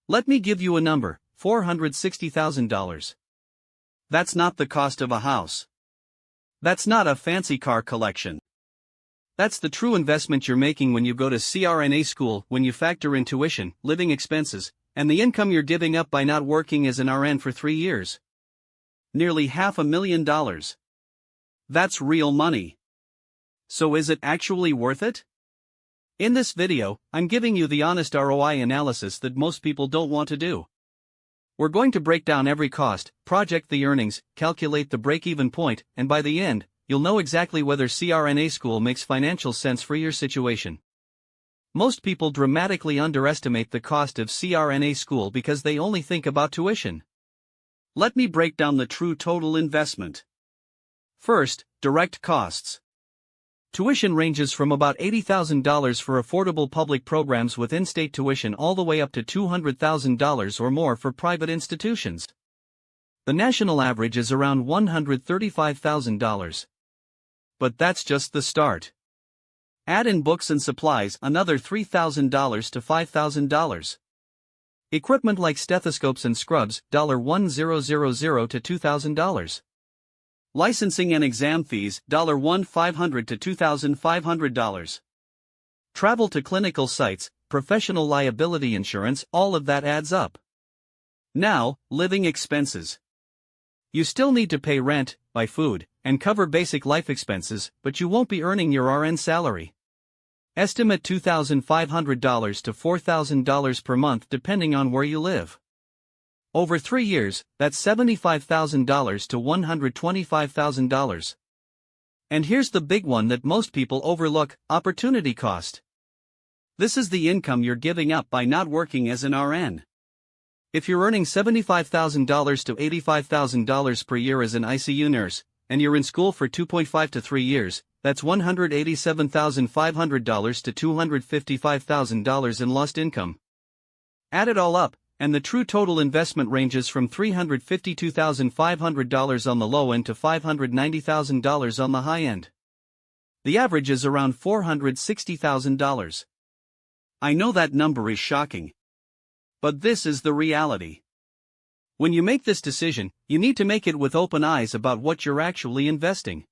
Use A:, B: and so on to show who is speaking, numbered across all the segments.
A: Let me give you a number, $460,000. That's not the cost of a house. That's not a fancy car collection. That's the true investment you're making when you go to CRNA school, when you factor in tuition, living expenses, and the income you're giving up by not working as an RN for 3 years. Nearly $500,000. That's real money. So is it actually worth it? In this video, I'm giving you the honest ROI analysis that most people don't want to do. We're going to break down every cost, project the earnings, calculate the break-even point, and by the end, you'll know exactly whether CRNA school makes financial sense for your situation. Most people dramatically underestimate the cost of CRNA school because they only think about tuition. Let me break down the true total investment. First, direct costs. Tuition ranges from about $80,000 for affordable public programs with in-state tuition all the way up to $200,000 or more for private institutions. The national average is around $135,000. But that's just the start. Add in books and supplies, another $3,000 to $5,000. Equipment like stethoscopes and scrubs, $1,000 to $2,000. Licensing and exam fees, $1,500 to $2,500. Travel to clinical sites, professional liability insurance, all of that adds up. Now, living expenses. You still need to pay rent, buy food, and cover basic life expenses, but you won't be earning your RN salary. Estimate $2,500 to $4,000 per month depending on where you live. Over 3 years, that's $75,000 to $125,000. And here's the big one that most people overlook, opportunity cost. This is the income you're giving up by not working as an RN. If you're earning $75,000 to $85,000 per year as an ICU nurse, and you're in school for 2.5 to 3 years, that's $187,500 to $255,000 in lost income. Add it all up, and the true total investment ranges from $352,500 on the low end to $590,000 on the high end. The average is around $460,000. I know that number is shocking. But this is the reality. When you make this decision, you need to make it with open eyes about what you're actually investing.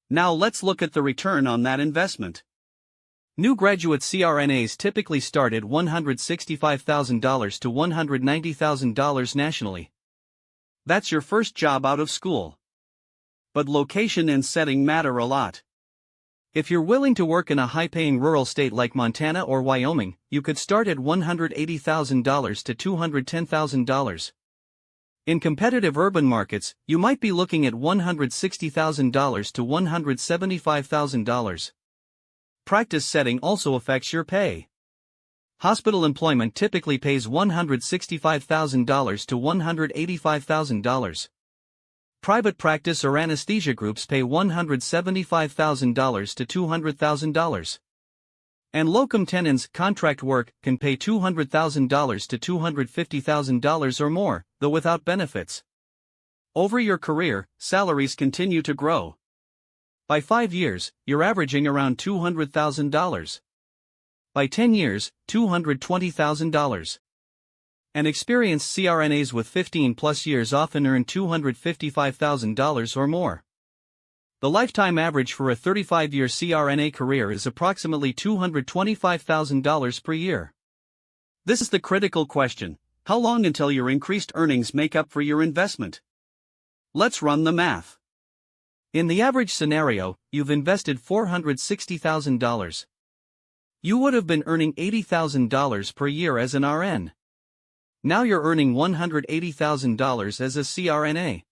A: Now let's look at the return on that investment. New graduate CRNAs typically start at $165,000 to $190,000 nationally. That's your first job out of school. But location and setting matter a lot. If you're willing to work in a high-paying rural state like Montana or Wyoming, you could start at $180,000 to $210,000. In competitive urban markets, you might be looking at $160,000 to $175,000. Practice setting also affects your pay. Hospital employment typically pays $165,000 to $185,000. Private practice or anesthesia groups pay $175,000 to $200,000. And locum tenens, contract work, can pay $200,000 to $250,000 or more, though without benefits. Over your career, salaries continue to grow. By 5 years, you're averaging around $200,000. By 10 years, $220,000. And experienced CRNAs with 15-plus years often earn $255,000 or more. The lifetime average for a 35-year CRNA career is approximately $225,000 per year. This is the critical question: how long until your increased earnings make up for your investment? Let's run the math. In the average scenario, you've invested $460,000. You would have been earning $80,000 per year as an RN. Now you're earning $180,000 as a CRNA.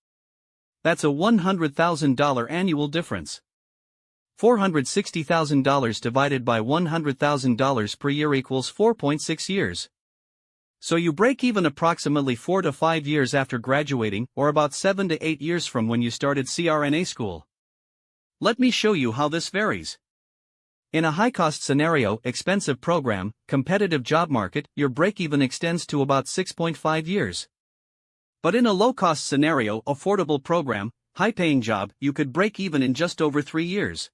A: That's a $100,000 annual difference. $460,000 divided by $100,000 per year equals 4.6 years. So you break even approximately 4 to 5 years after graduating, or about 7 to 8 years from when you started CRNA school. Let me show you how this varies. In a high-cost scenario, expensive program, competitive job market, your break-even extends to about 6.5 years. But in a low-cost scenario, affordable program, high-paying job, you could break even in just over 3 years.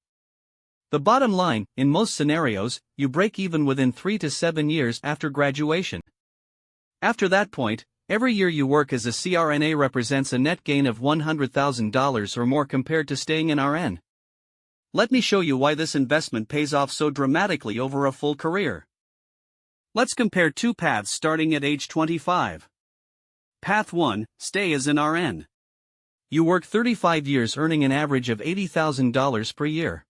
A: The bottom line, in most scenarios, you break even within 3 to 7 years after graduation. After that point, every year you work as a CRNA represents a net gain of $100,000 or more compared to staying in RN. Let me show you why this investment pays off so dramatically over a full career. Let's compare two paths starting at age 25. Path 1, stay as an RN. You work 35 years earning an average of $80,000 per year.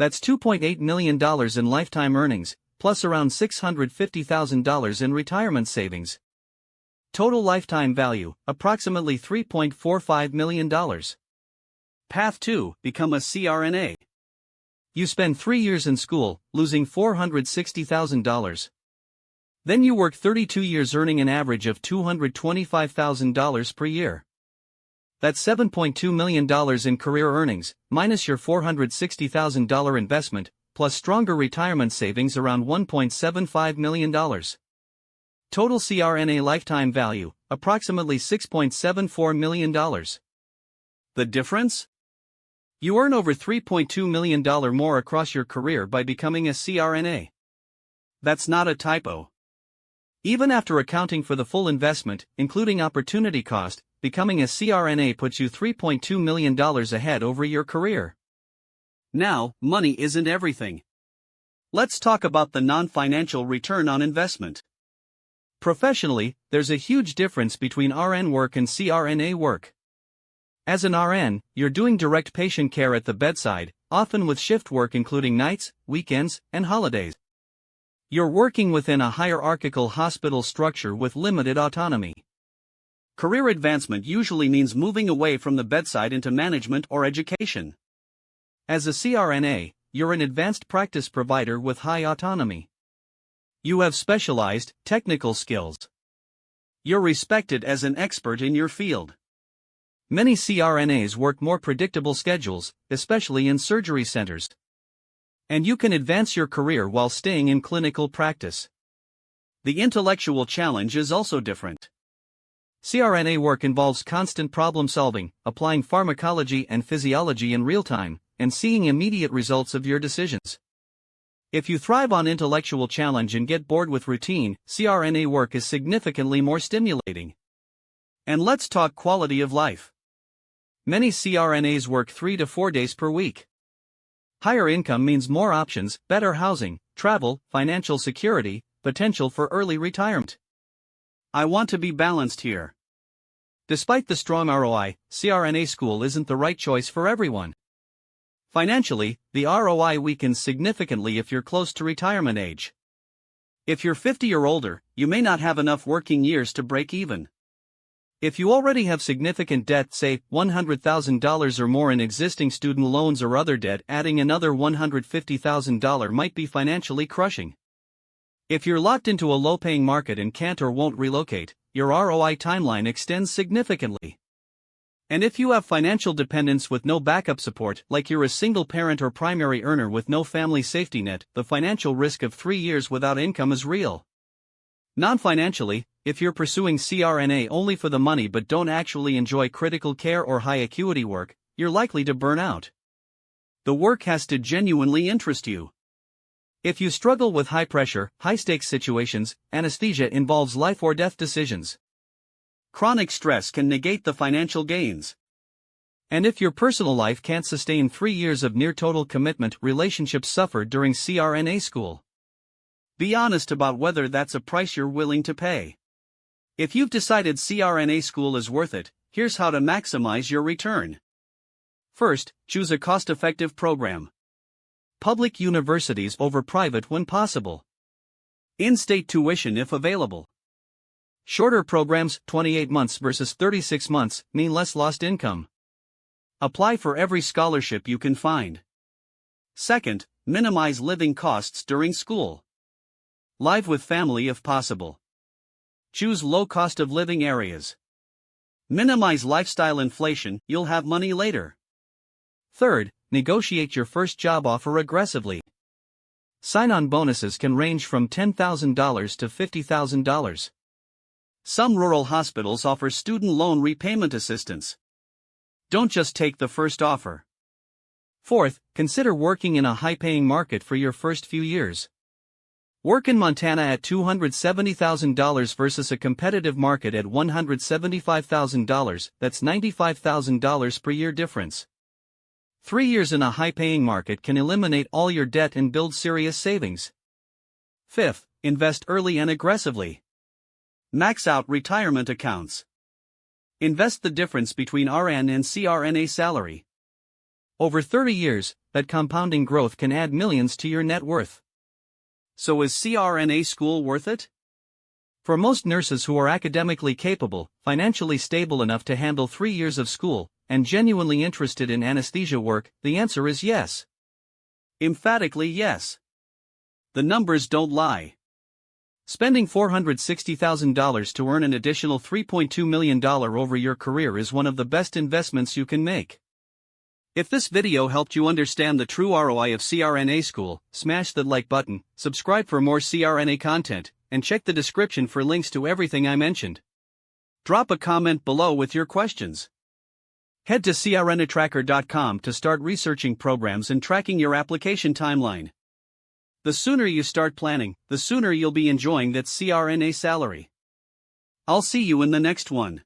A: That's $2.8 million in lifetime earnings, plus around $650,000 in retirement savings. Total lifetime value, approximately $3.45 million. Path 2, become a CRNA. You spend 3 years in school, losing $460,000. Then you work 32 years earning an average of $225,000 per year. That's $7.2 million in career earnings, minus your $460,000 investment, plus stronger retirement savings around $1.75 million. Total CRNA lifetime value, approximately $6.74 million. The difference? You earn over $3.2 million more across your career by becoming a CRNA. That's not a typo. Even after accounting for the full investment, including opportunity cost, becoming a CRNA puts you $3.2 million ahead over your career. Now, money isn't everything. Let's talk about the non-financial return on investment. Professionally, there's a huge difference between RN work and CRNA work. As an RN, you're doing direct patient care at the bedside, often with shift work including nights, weekends, and holidays. You're working within a hierarchical hospital structure with limited autonomy. Career advancement usually means moving away from the bedside into management or education. As a CRNA, you're an advanced practice provider with high autonomy. You have specialized, technical skills. You're respected as an expert in your field. Many CRNAs work more predictable schedules, especially in surgery centers. And you can advance your career while staying in clinical practice. The intellectual challenge is also different. CRNA work involves constant problem solving, applying pharmacology and physiology in real time, and seeing immediate results of your decisions. If you thrive on intellectual challenge and get bored with routine, CRNA work is significantly more stimulating. And let's talk quality of life. Many CRNAs work 3 to 4 days per week. Higher income means more options, better housing, travel, financial security, potential for early retirement. I want to be balanced here. Despite the strong ROI, CRNA school isn't the right choice for everyone. Financially, the ROI weakens significantly if you're close to retirement age. If you're 50 or older, you may not have enough working years to break even. If you already have significant debt, say $100,000 or more in existing student loans or other debt, adding another $150,000 might be financially crushing. If you're locked into a low-paying market and can't or won't relocate, your ROI timeline extends significantly. And if you have financial dependence with no backup support, like you're a single parent or primary earner with no family safety net, the financial risk of 3 years without income is real. Non-financially, if you're pursuing CRNA only for the money but don't actually enjoy critical care or high-acuity work, you're likely to burn out. The work has to genuinely interest you. If you struggle with high-pressure, high-stakes situations, anesthesia involves life or death decisions. Chronic stress can negate the financial gains. And if your personal life can't sustain 3 years of near-total commitment, relationships suffer during CRNA school. Be honest about whether that's a price you're willing to pay. If you've decided CRNA school is worth it, here's how to maximize your return. First, choose a cost-effective program. Public universities over private when possible. In-state tuition if available. Shorter programs, 28 months versus 36 months, mean less lost income. Apply for every scholarship you can find. Second, minimize living costs during school. Live with family if possible. Choose low cost of living areas. Minimize lifestyle inflation, you'll have money later. Third, negotiate your first job offer aggressively. Sign-on bonuses can range from $10,000 to $50,000. Some rural hospitals offer student loan repayment assistance. Don't just take the first offer. Fourth, consider working in a high-paying market for your first few years. Work in Montana at $270,000 versus a competitive market at $175,000, that's $95,000 per year difference. 3 years in a high-paying market can eliminate all your debt and build serious savings. Fifth, invest early and aggressively. Max out retirement accounts. Invest the difference between RN and CRNA salary. Over 30 years, that compounding growth can add millions to your net worth. So is CRNA school worth it? For most nurses who are academically capable, financially stable enough to handle 3 years of school, and genuinely interested in anesthesia work, the answer is yes. Emphatically yes. The numbers don't lie. Spending $460,000 to earn an additional $3.2 million over your career is one of the best investments you can make. If this video helped you understand the true ROI of CRNA school, smash the like button, subscribe for more CRNA content, and check the description for links to everything I mentioned. Drop a comment below with your questions. Head to crnatracker.com to start researching programs and tracking your application timeline. The sooner you start planning, the sooner you'll be enjoying that CRNA salary. I'll see you in the next one.